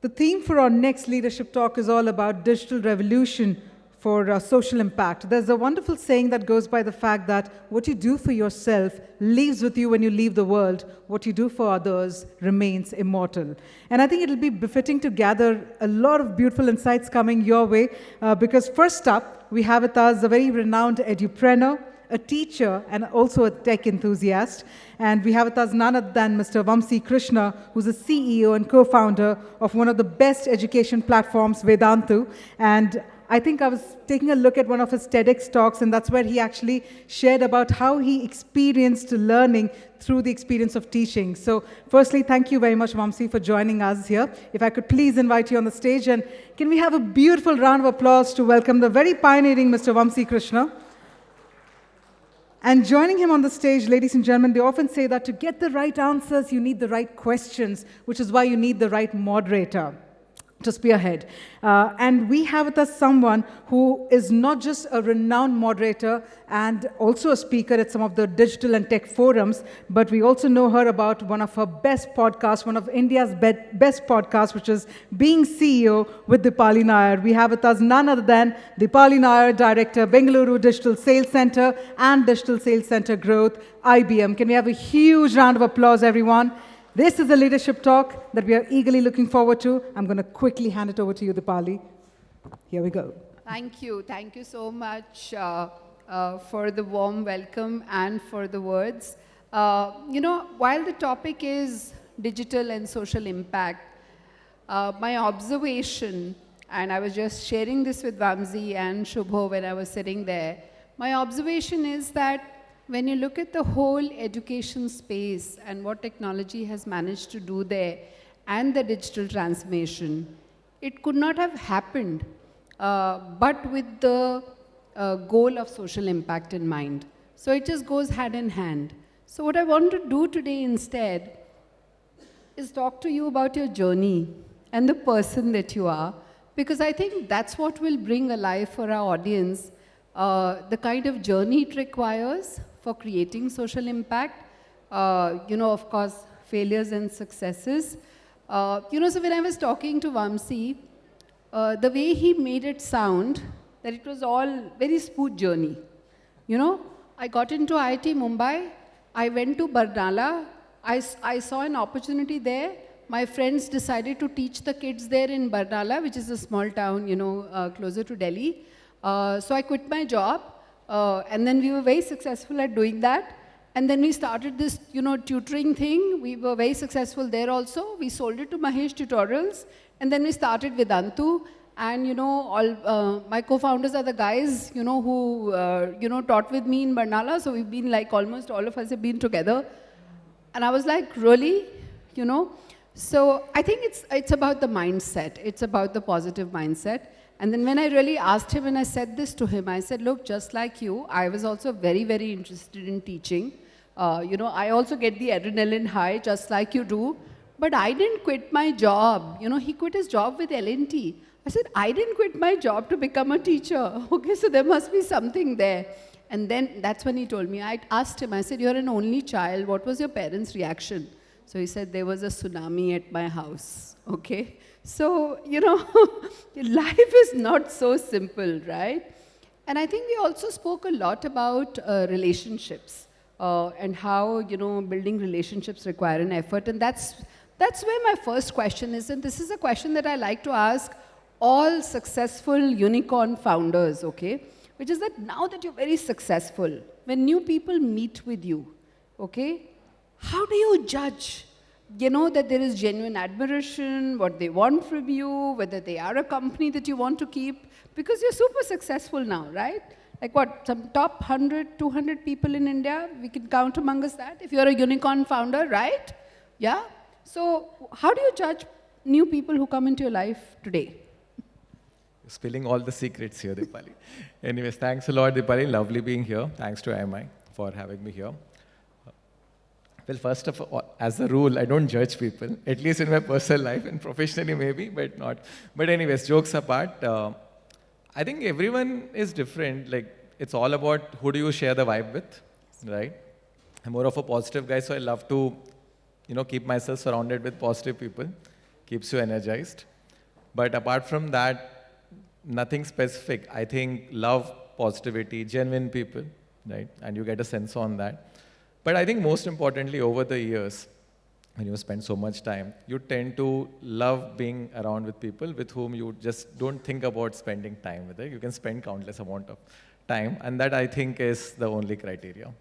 The theme for our next leadership talk is all about digital revolution for social impact. There's a wonderful saying that goes by the fact that what you do for yourself leaves with you when you leave the world. What you do for others remains immortal. And I think it'll be befitting to gather a lot of beautiful insights coming your way because first up, we have with us a very renowned edupreneur, a teacher, and also a tech enthusiast. And we have with us none other than Mr. Vamsi Krishna, who's a CEO and co-founder of one of the best education platforms, Vedantu. And I think I was taking a look at one of his TEDx talks, and that's where he actually shared about how he experienced learning through the experience of teaching. So firstly, thank you very much, Vamsi, for joining us here. If I could please invite you on the stage, and can we have a beautiful round of applause to welcome the very pioneering Mr. Vamsi Krishna. And joining him on the stage, ladies and gentlemen, they often say that to get the right answers, you need the right questions, which is why you need the right moderator to spearhead. And we have with us someone who is not just a renowned moderator and also a speaker at some of the digital and tech forums, but we also know her about one of her best podcasts, one of India's best podcasts, which is Being CEO with Deepali Naair. We have with us none other than Deepali Naair, Director, Bengaluru Digital Sales Center and Digital Sales Center Growth, IBM. Can we have a huge round of applause, everyone? This is a leadership talk that we are eagerly looking forward to. I'm going to quickly hand it over to you, Deepali. Here we go. Thank you. Thank you so much for the warm welcome and for the words. While the topic is digital and social impact, my observation, and I was just sharing this with Vamsi and Shubho when I was sitting there, my observation is that when you look at the whole education space and what technology has managed to do there and the digital transformation, it could not have happened but with the goal of social impact in mind. So it just goes hand in hand. So what I want to do today instead is talk to you about your journey and the person that you are, because I think that's what will bring alive for our audience the kind of journey it requires for creating social impact, of course, failures and successes. So when I was talking to Vamsi, the way he made it sound, that it was all very smooth journey. I got into IIT Mumbai, I went to Barnala, I saw an opportunity there. My friends decided to teach the kids there in Barnala, which is a small town, closer to Delhi. So I quit my job. And then we were very successful at doing that. And then we started this, tutoring thing. We were very successful there also. We sold it to Mahesh Tutorials. And then we started Vedantu. And, all my co-founders are the guys, who, taught with me in Barnala. So we've been like almost all of us have been together. And I was like, really? So I think it's about the mindset. It's about the positive mindset. And then when I really asked him and I said this to him, I said, look, just like you, I was also very, very interested in teaching. I also get the adrenaline high just like you do. But I didn't quit my job. He quit his job with L&T. I said, I didn't quit my job to become a teacher. Okay, so there must be something there. And then that's when he told me. I asked him, I said, you're an only child. What was your parents' reaction? So he said, there was a tsunami at my house. Okay. So, life is not so simple, right? And I think we also spoke a lot about relationships and how, building relationships require an effort. And that's where my first question is. And this is a question that I like to ask all successful unicorn founders, okay? Which is that now that you're very successful, when new people meet with you, okay, how do you judge? That there is genuine admiration, what they want from you, whether they are a company that you want to keep, because you're super successful now, right? Like what, some top 100, 200 people in India, we can count among us that, if you're a unicorn founder, right? Yeah? So how do you judge new people who come into your life today? You're spilling all the secrets here, Deepali. Anyways, thanks a lot, Deepali. Lovely being here. Thanks to IMI for having me here. Well, first of all, as a rule, I don't judge people, at least in my personal life and professionally maybe, but not. But anyways, jokes apart, I think everyone is different. Like, it's all about who do you share the vibe with, right? I'm more of a positive guy, so I love to, keep myself surrounded with positive people. Keeps you energized. But apart from that, nothing specific. I think love, positivity, genuine people, right? And you get a sense on that. But I think most importantly, over the years, when you spend so much time, you tend to love being around with people with whom you just don't think about spending time with. It. You can spend countless amount of time, and that I think is the only criteria.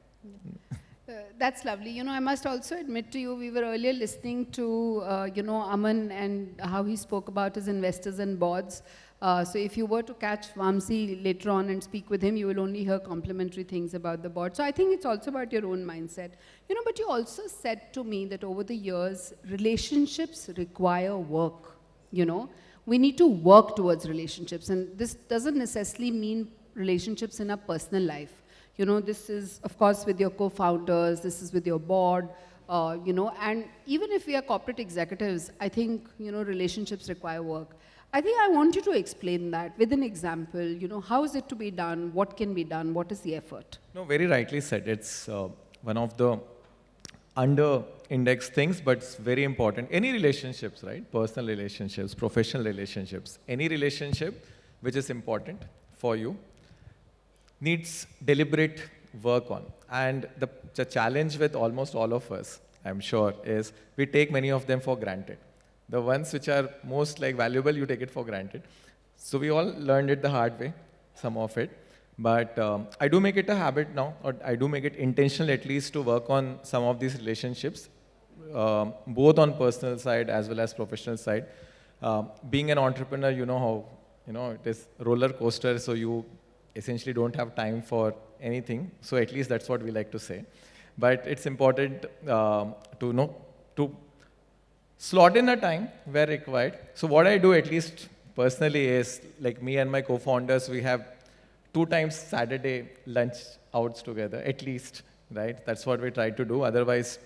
That's lovely. You know, I must also admit to you, we were earlier listening to, Aman and how he spoke about his investors and boards. So if you were to catch Vamsi later on and speak with him, you will only hear complimentary things about the board. So I think it's also about your own mindset. You know, but you also said to me that over the years, relationships require work, you know. We need to work towards relationships. And this doesn't necessarily mean relationships in our personal life. You know, this is, of course, with your co-founders, this is with your board, and even if we are corporate executives, I think, relationships require work. I think I want you to explain that with an example, how is it to be done, what can be done, what is the effort? No, very rightly said. It's one of the under-indexed things, but it's very important. Any relationships, right? Personal relationships, professional relationships, any relationship which is important for you, needs deliberate work on. And the challenge with almost all of us, I'm sure, is we take many of them for granted. The ones which are most valuable, you take it for granted. So we all learned it the hard way, some of it. But I do make it a habit now, or I do make it intentional at least to work on some of these relationships, both on personal side as well as professional side. Being an entrepreneur, you know how, it is roller coaster, so you essentially don't have time for anything. So at least that's what we like to say. But it's important to slot in a time where required. So what I do, at least personally, is me and my co-founders, we have 2 times Saturday lunch outs together, at least, right? That's what we try to do. Otherwise,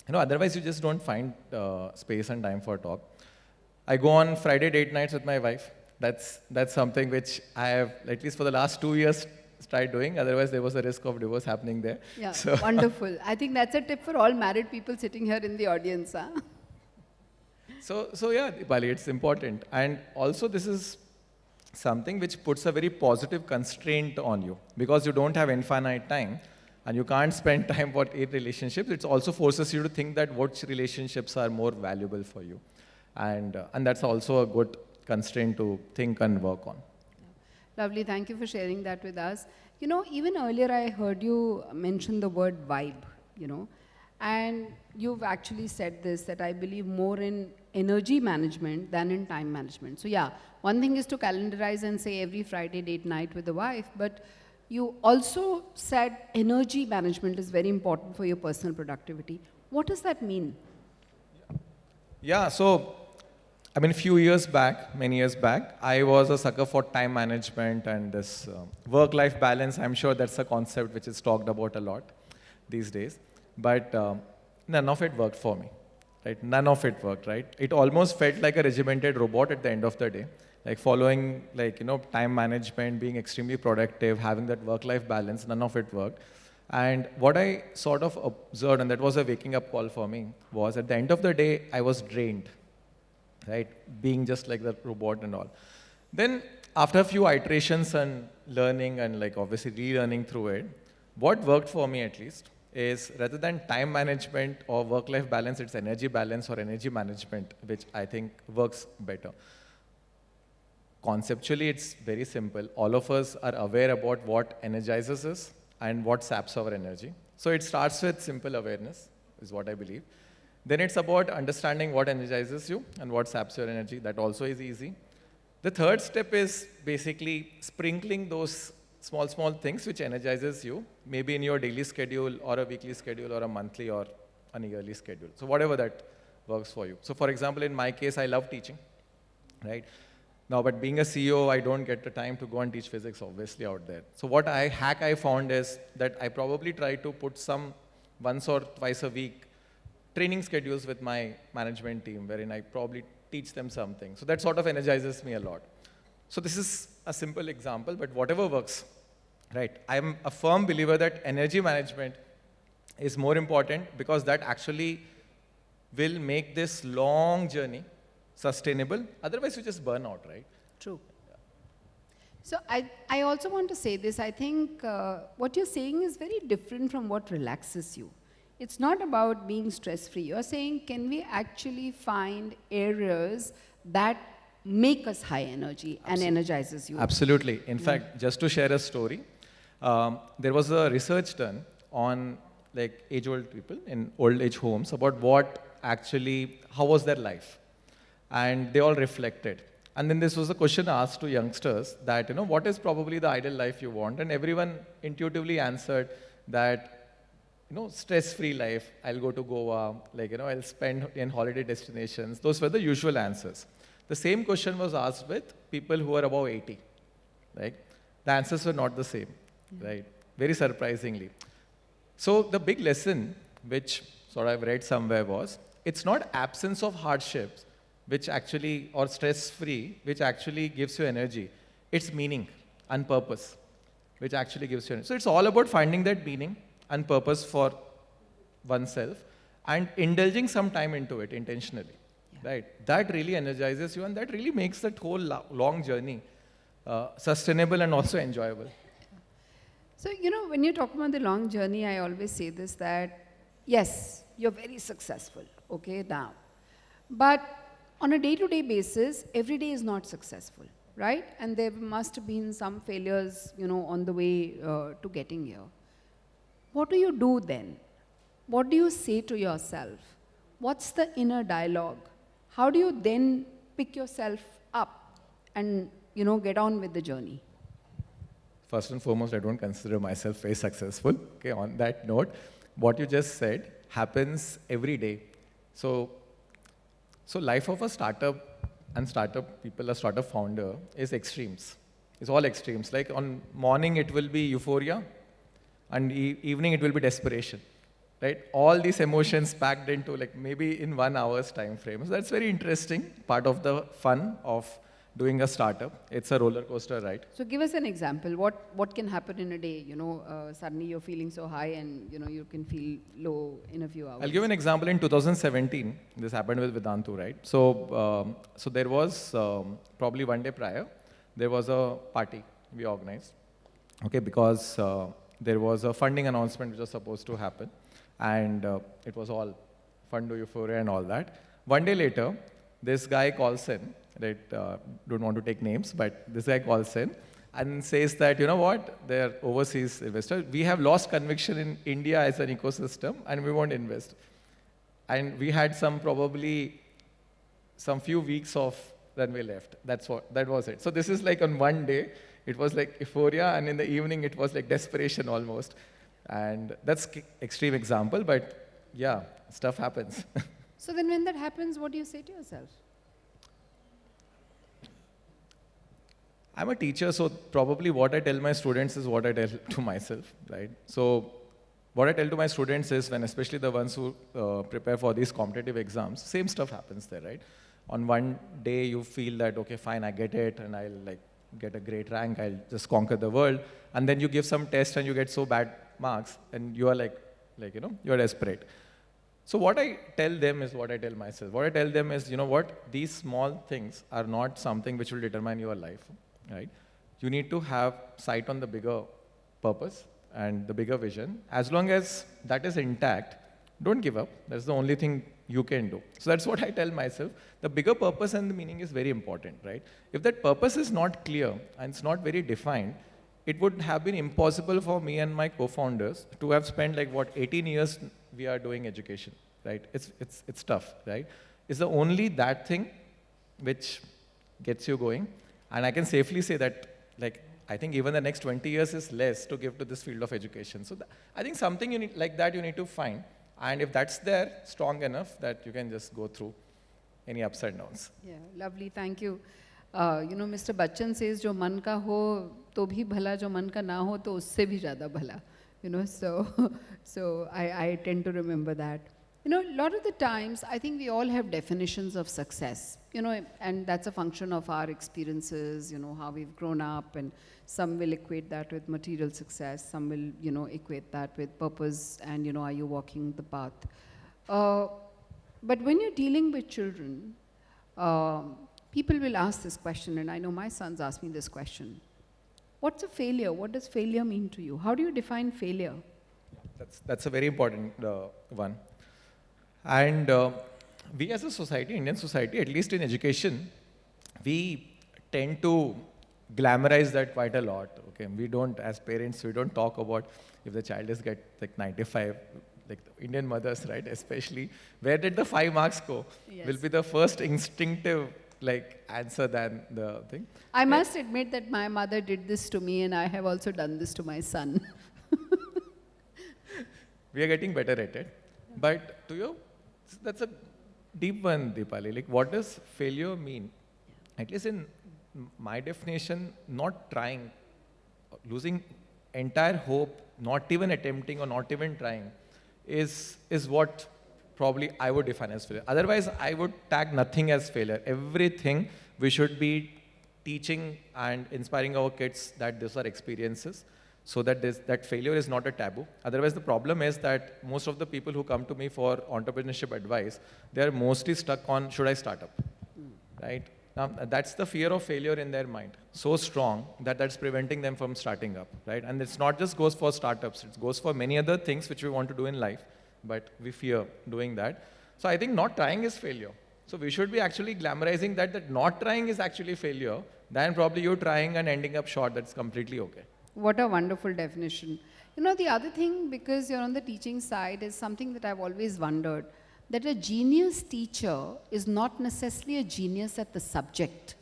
you just don't find space and time for talk. I go on Friday date nights with my wife. That's something which I have, at least for the last 2 years, tried doing. Otherwise, there was a risk of divorce happening there. Yeah, so. Wonderful. I think that's a tip for all married people sitting here in the audience. Huh? So yeah, Deepali, it's important. And also, this is something which puts a very positive constraint on you. Because you don't have infinite time, and you can't spend time for 8 relationships, it also forces you to think that which relationships are more valuable for you. And that's also a good constraint to think and work on. Lovely, thank you for sharing that with us. Even earlier I heard you mention the word vibe, and you've actually said this, that I believe more in energy management than in time management. So yeah, one thing is to calendarize and say every Friday date night with the wife, but you also said energy management is very important for your personal productivity. What does that mean? Yeah, so few years back, many years back, I was a sucker for time management and this work-life balance. I'm sure that's a concept which is talked about a lot these days. But none of it worked for me, right? None of it worked, right? It almost felt like a regimented robot at the end of the day. Following, time management, being extremely productive, having that work-life balance, none of it worked. And what I sort of observed, and that was a waking up call for me, was at the end of the day, I was drained. Right, being just like the robot and all. Then, after a few iterations and learning and obviously relearning through it, what worked for me at least is rather than time management or work-life balance, it's energy balance or energy management, which I think works better. Conceptually, it's very simple. All of us are aware about what energizes us and what saps our energy. So it starts with simple awareness, is what I believe. Then it's about understanding what energizes you and what saps your energy. That also is easy. The third step is basically sprinkling those small things which energizes you, maybe in your daily schedule or a weekly schedule or a monthly or an yearly schedule. So whatever that works for you. So for example, in my case, I love teaching, right? Now, but being a CEO, I don't get the time to go and teach physics, obviously, out there. So what hack I found is that I probably try to put some once or twice a week training schedules with my management team, wherein I probably teach them something. So that sort of energizes me a lot. So this is a simple example, but whatever works, right? I'm a firm believer that energy management is more important because that actually will make this long journey sustainable. Otherwise, you just burn out, right? True. So I also want to say this. I think what you're saying is very different from what relaxes you. It's not about being stress-free. You're saying, can we actually find areas that make us high energy and energizes you? Absolutely. In fact, just to share a story, there was a research done on like age-old people in old age homes about how was their life, and they all reflected. And then this was a question asked to youngsters that, what is probably the ideal life you want? And everyone intuitively answered that, stress-free life, I'll go to Goa, I'll spend in holiday destinations. Those were the usual answers. The same question was asked with people who are above 80, right? The answers were not the same, right? Very surprisingly. So the big lesson, which sort of I've read somewhere was, it's not absence of hardships, or stress-free, which actually gives you energy. It's meaning and purpose, which actually gives you energy. So it's all about finding that meaning and purpose for oneself and indulging some time into it intentionally, right? That really energizes you, and that really makes that whole long journey sustainable and also enjoyable. So, when you talk about the long journey, I always say this, that yes, you're very successful, okay, now. But on a day-to-day basis, every day is not successful, right? And there must have been some failures, on the way to getting here. What do you do then? What do you say to yourself? What's the inner dialogue? How do you then pick yourself up and, get on with the journey? First and foremost, I don't consider myself very successful. Okay, on that note, what you just said happens every day. So life of a startup and startup people, a startup founder, is extremes. It's all extremes. Like on morning, it will be euphoria, and evening, it will be desperation, right? All these emotions packed into maybe in 1 hour's time frame. So that's very interesting, part of the fun of doing a startup. It's a roller coaster ride. So give us an example. What can happen in a day? Suddenly you're feeling so high and you can feel low in a few hours. I'll give an example. In 2017, this happened with Vedantu, right? So there was probably one day prior, there was a party we organized, okay, because there was a funding announcement which was supposed to happen, and it was all fun to euphoria and all that. One day later, this guy calls in, right, don't want to take names, but this guy calls in and says that, they're overseas investors. We have lost conviction in India as an ecosystem and we won't invest. And we had probably some few weeks of runway left. That was it. So this is like on one day, it was like euphoria, and in the evening, it was like desperation almost. And that's extreme example, but yeah, stuff happens. So then when that happens, what do you say to yourself? I'm a teacher, so probably what I tell my students is what I tell to myself, right? So what I tell to my students is, especially the ones who prepare for these competitive exams, same stuff happens there, right? On one day, you feel that, okay, fine, I get it, and I'll get a great rank, I'll just conquer the world. And then you give some test and you get so bad marks, and you are you're desperate. So what I tell them is what I tell myself. What I tell them is, these small things are not something which will determine your life, right? You need to have sight on the bigger purpose and the bigger vision. As long as that is intact, don't give up. That's the only thing you can do. So that's what I tell myself. The bigger purpose and the meaning is very important, right? If that purpose is not clear and it's not very defined, it would have been impossible for me and my co-founders to have spent 18 years we are doing education, right? It's tough, right? It's the only that thing which gets you going. And I can safely say that, I think even the next 20 years is less to give to this field of education. So I think something you need, like that you need to find. And if that's there, strong enough that you can just go through any ups and downs. Yeah, lovely, thank you. Mr. Bachchan says, "Jo man ka ho, to bhi bhala, jo man ka na ho, to usse bhi zyada bhala." So I tend to remember that. A lot of the times, I think we all have definitions of success, and that's a function of our experiences, how we've grown up, and some will equate that with material success, some will, equate that with purpose, and, are you walking the path? But when you're dealing with children, people will ask this question, and I know my sons ask me this question. What's a failure? What does failure mean to you? How do you define failure? That's a very important one. And we as a society, Indian society, at least in education, we tend to glamorize that quite a lot. Okay, we don't, as parents, we don't talk about if the child is get like 95, like Indian mothers, right? Especially, where did the 5 marks go? Yes. Will be the first instinctive like answer than the thing. I must admit that my mother did this to me, and I have also done this to my son. We are getting better at it. But to you, that's a deep one, Deepali. Like, what does failure mean? At least in my definition, not trying, losing entire hope, not even attempting or not even trying, is what probably I would define as failure. Otherwise, I would tag nothing as failure. Everything we should be teaching and inspiring our kids that these are experiences, so that that failure is not a taboo. Otherwise, the problem is that most of the people who come to me for entrepreneurship advice, they are mostly stuck on, should I start up? Right? Now, that's the fear of failure in their mind, so strong that that's preventing them from starting up, right? And it's not just goes for startups, it goes for many other things which we want to do in life, but we fear doing that. So I think not trying is failure. So we should be actually glamorizing that not trying is actually failure, than probably you trying and ending up short, that's completely okay. What a wonderful definition. You know, the other thing, because you're on the teaching side, is something that I've always wondered, that a genius teacher is not necessarily a genius at the subject.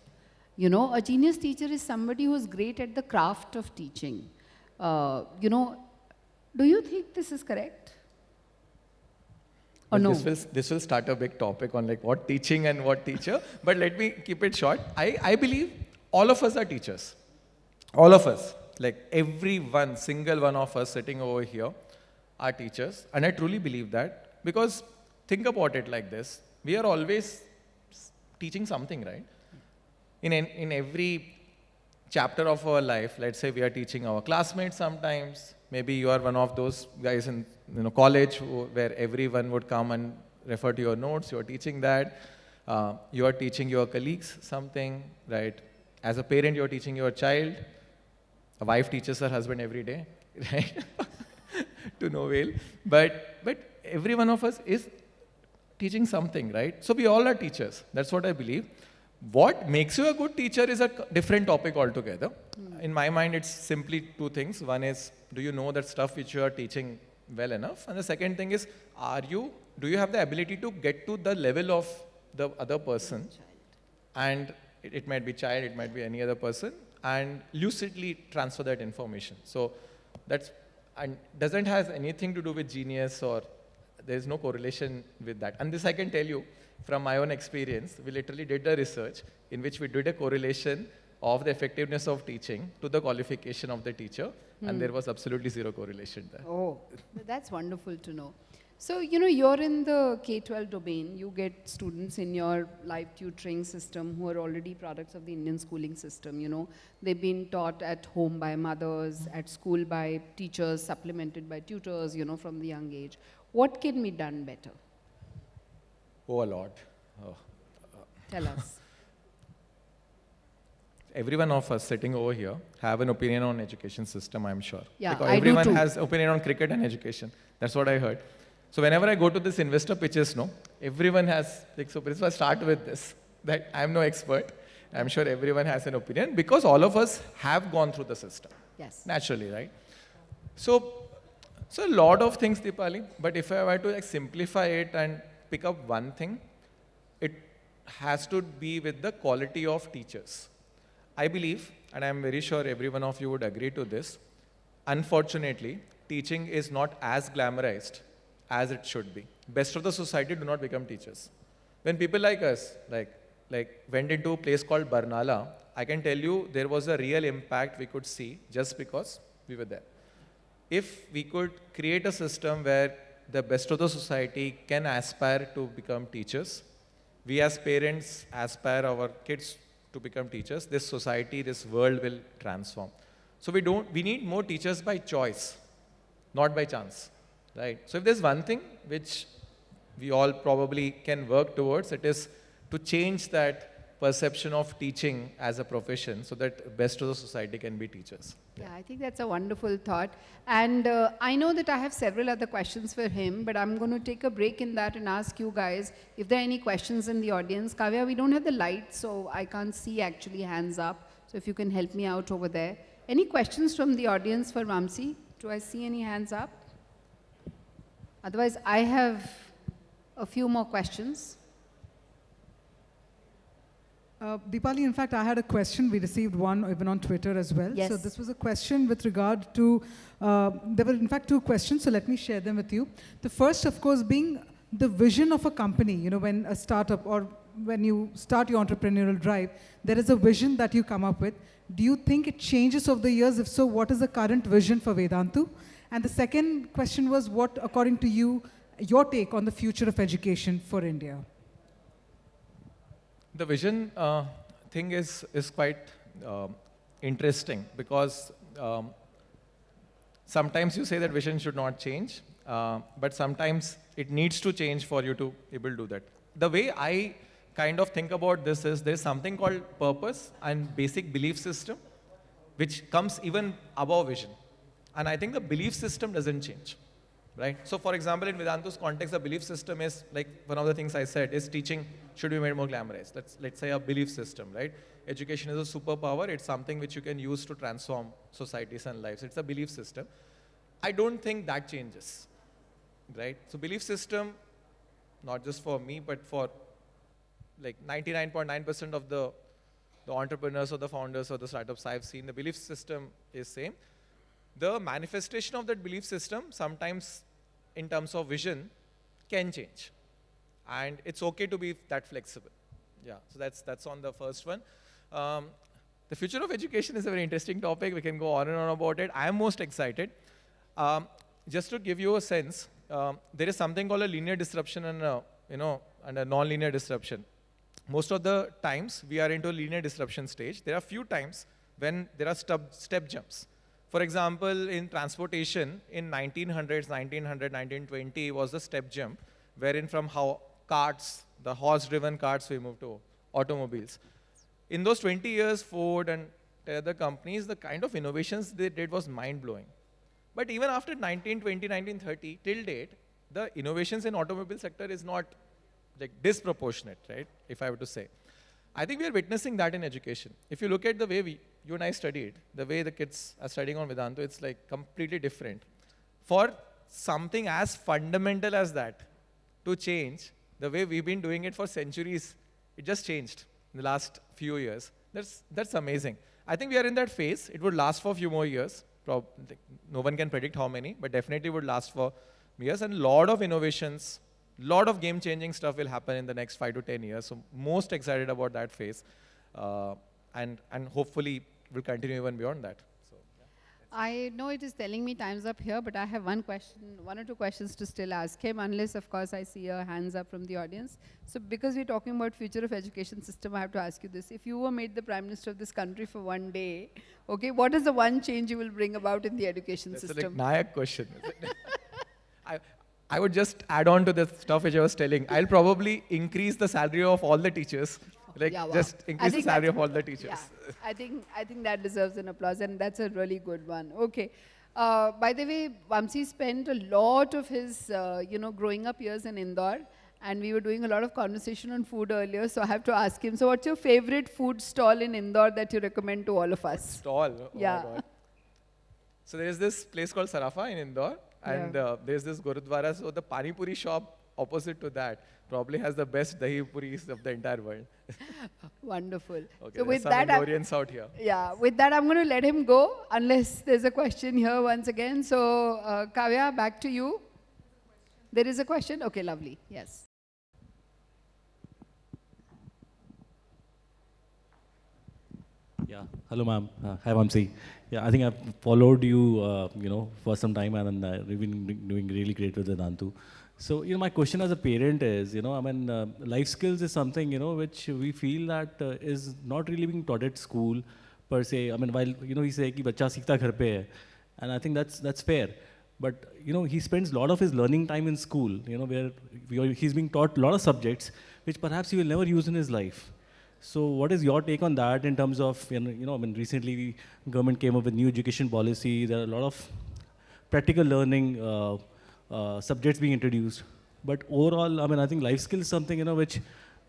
You know, a genius teacher is somebody who's great at the craft of teaching. You know, do you think this is correct? Or Well, no? this will start a big topic on like what teaching and what teacher, but let me keep it short. I believe all of us are teachers. All of us, like every one, single one of us sitting over here are teachers. And I truly believe that, because think about it like this. We are always teaching something, right? In every chapter of our life, let's say we are teaching our classmates sometimes. Maybe you are one of those guys in college where everyone would come and refer to your notes. You are teaching that. You are teaching your colleagues something, right? As a parent, you are teaching your child. A wife teaches her husband every day, right? To no avail. But every one of us is teaching something, right? So we all are teachers. That's what I believe. What makes you a good teacher is a different topic altogether. In my mind, it's simply 2 things. One is, do you know that stuff which you are teaching well enough? And the second thing is, do you have the ability to get to the level of the other person? And it might be child, it might be any other person, and lucidly transfer that information. So that's, and doesn't have anything to do with genius, or there's no correlation with that. And this I can tell you from my own experience. We literally did a research in which we did a correlation of the effectiveness of teaching to the qualification of the teacher, and there was absolutely zero correlation there. Oh, that's wonderful to know. So, you know, you're in the K-12 domain. You get students in your live tutoring system who are already products of the Indian schooling system, you know. They've been taught at home by mothers, at school by teachers, supplemented by tutors, you know, from the young age. What can be done better? Oh, a lot. Oh. Tell us. Every one of us sitting over here have an opinion on education system, I'm sure. Yeah, because I do everyone too. has opinion on cricket and education. That's what I heard. So whenever I go to this investor pitches, no, everyone has, like, so I start with this, that I'm no expert. I'm sure everyone has an opinion because all of us have gone through the system. Yes. Naturally, right? So a lot of things, Deepali, but if I were to like simplify it and pick up one thing, it has to be with the quality of teachers. I believe, and I'm very sure every one of you would agree to this, unfortunately, teaching is not as glamorized as it should be. Best of the society do not become teachers. When people like us, like went into a place called Barnala, I can tell you there was a real impact we could see just because we were there. If we could create a system where the best of the society can aspire to become teachers, we as parents aspire our kids to become teachers, this society, this world will transform. So we need more teachers by choice, not by chance, right? So if there's one thing which we all probably can work towards, it is to change that perception of teaching as a profession so that best of the society can be teachers. Yeah, I think that's a wonderful thought. And I know that I have several other questions for him, but I'm going to take a break in that and ask you guys if there are any questions in the audience. Kavya, we don't have the lights, so I can't see actually hands up. So if you can help me out over there. Any questions from the audience for Vamsi? Do I see any hands up? Otherwise, I have a few more questions. Deepali, in fact, I had a question. We received one even on Twitter as well. Yes. So this was a question with regard to, there were in fact two questions, so let me share them with you. The first, of course, being the vision of a company. You know, when a startup or when you start your entrepreneurial drive, there is a vision that you come up with. Do you think it changes over the years? If so, what is the current vision for Vedantu? And the second question was, what, according to you, your take on the future of education for India? The vision thing is quite interesting because sometimes you say that vision should not change, but sometimes it needs to change for you to able to do that. The way I kind of think about this is there's something called purpose and basic belief system, which comes even above vision. And I think the belief system doesn't change. Right? So for example, in Vedantu's context, the belief system is, like one of the things I said, is teaching should be made more glamorous. Let's say a belief system, right? Education is a superpower. It's something which you can use to transform societies and lives. It's a belief system. I don't think that changes, right? So belief system, not just for me, but for like 99.9% of the entrepreneurs or the founders or the startups I've seen, the belief system is same. The manifestation of that belief system, sometimes in terms of vision, can change. And it's okay to be that flexible. Yeah, so that's on the first one. The future of education is a very interesting topic. We can go on and on about it. I am most excited. Just to give you a sense, there is something called a linear disruption and a non-linear disruption. Most of the times, we are into a linear disruption stage. There are few times when there are step jumps. For example, in transportation, in 1900s, 1920 was the step jump, wherein from how carts, the horse-driven carts, we moved to automobiles. In those 20 years, Ford and other companies, the kind of innovations they did was mind-blowing. But even after 1920, 1930, till date, the innovations in automobile sector is not like disproportionate, right, if I were to say. I think we are witnessing that in education. If you look at the way you and I studied, the way the kids are studying on Vedantu, it's like completely different. For something as fundamental as that to change, the way we've been doing it for centuries, it just changed in the last few years. That's amazing. I think we are in that phase. It would last for a few more years. No one can predict how many, but definitely would last for years. And a lot of innovations, lot of game-changing stuff will happen in the next 5 to 10 years. So most excited about that phase. And hopefully will continue even beyond that. So, yeah. I know it is telling me time's up here, but I have one or two questions to still ask him, unless of course I see a hands up from the audience. So because we're talking about future of education system, I have to ask you this. If you were made the Prime Minister of this country for one day, okay, what is the one change you will bring about in the education system? That's a Naair question. I would just add on to the stuff which I was telling. I'll probably increase the salary of all the teachers. Just increase the salary of all the teachers. Yeah, I think that deserves an applause, and that's a really good one. Okay. By the way, Vamsi spent a lot of his, growing up years in Indore, and we were doing a lot of conversation on food earlier, so I have to ask him, so what's your favorite food stall in Indore that you recommend to all of us? Stall? Oh yeah. My God. So there is this place called Sarafa in Indore, and there's this Gurudwara, so the Pani Puri shop opposite to that probably has the best dahi puris of the entire world. Wonderful. Okay, so with some that, Indorians out here. Yeah, with that, I'm going to let him go, unless there's a question here once again. So, Kavya, back to you. There is a question? Okay, lovely. Yes. Yeah. Hello, ma'am. Hi, Vamsi. Yeah, I think I've followed you, for some time, and we've been doing really great with Vedantu. So, my question as a parent is, life skills is something, which we feel that is not really being taught at school per se. I mean, while, we say कि बच्चा सीखता घर पे है, and I think that's fair. But, he spends a lot of his learning time in school, where he's being taught a lot of subjects, which perhaps he will never use in his life. So what is your take on that in terms of, I mean, recently government came up with new education policy. There are a lot of practical learning subjects being introduced. But overall, I mean, I think life skill is something, which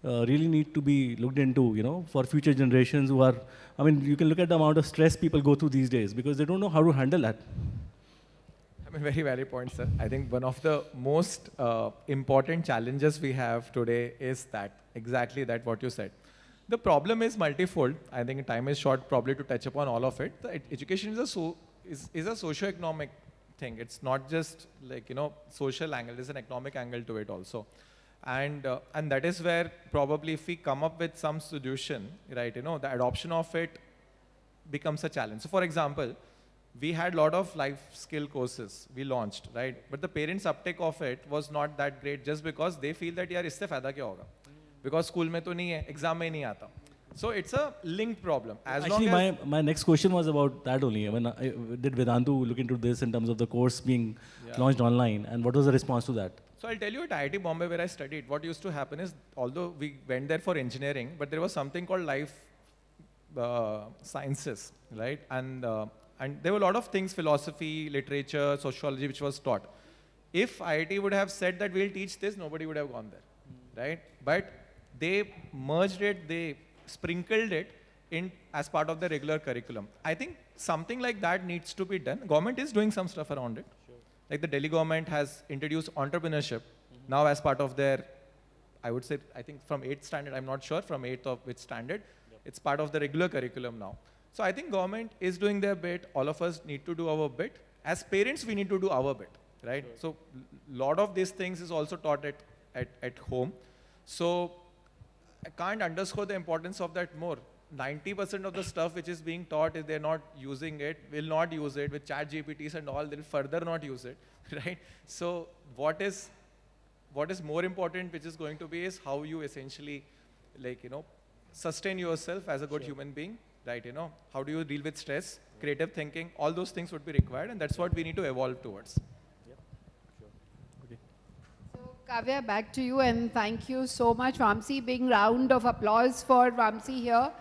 really need to be looked into, for future generations who are, I mean, you can look at the amount of stress people go through these days because they don't know how to handle that. I mean, very valid point, sir. I think one of the most important challenges we have today is that, exactly that what you said. The problem is multifold. I think time is short probably to touch upon all of it. The education is a socio-economic thing. It's not just like, social angle. There's an economic angle to it also. And that is where probably if we come up with some solution, right, the adoption of it becomes a challenge. So for example, we had a lot of life skill courses we launched, right? But the parents' uptake of it was not that great just because they feel that, yaar, isse fayda kya hoga? Because school mein to nahi hai, exam mein nahi aata. So it's a linked problem. Actually, my next question was about that only. I mean, did Vedantu look into this in terms of the course being launched online, and what was the response to that? So I'll tell you at IIT Bombay where I studied, what used to happen is, although we went there for engineering, but there was something called life sciences, right? And there were a lot of things, philosophy, literature, sociology, which was taught. If IIT would have said that we'll teach this, nobody would have gone there, right? But they merged it, they sprinkled it in as part of the regular curriculum. I think something like that needs to be done. Government is doing some stuff around it. Sure. Like the Delhi government has introduced entrepreneurship now as part of their, I would say, I think from 8th standard, I'm not sure from 8th of which standard, it's part of the regular curriculum now. So I think government is doing their bit. All of us need to do our bit. As parents, we need to do our bit, right? Sure. So lot of these things is also taught at home. So I can't underscore the importance of that more. 90% of the stuff which is being taught, if they're not using it, will not use it. With chat GPTs and all, they'll further not use it, right? So what is more important, which is going to be, is how you essentially, like, sustain yourself as a good human being, right? How do you deal with stress, creative thinking, all those things would be required, and that's what we need to evolve towards. Kavya, back to you, and thank you so much, Vamsi. Big round of applause for Vamsi here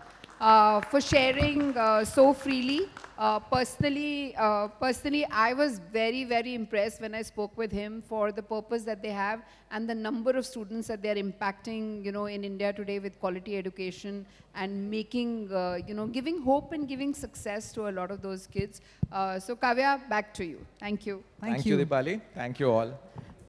for sharing so freely. Personally, I was very, very impressed when I spoke with him for the purpose that they have and the number of students that they're impacting, in India today with quality education and making, giving hope and giving success to a lot of those kids. So Kavya, back to you. Thank you. Thank you, Deepali. Thank you all.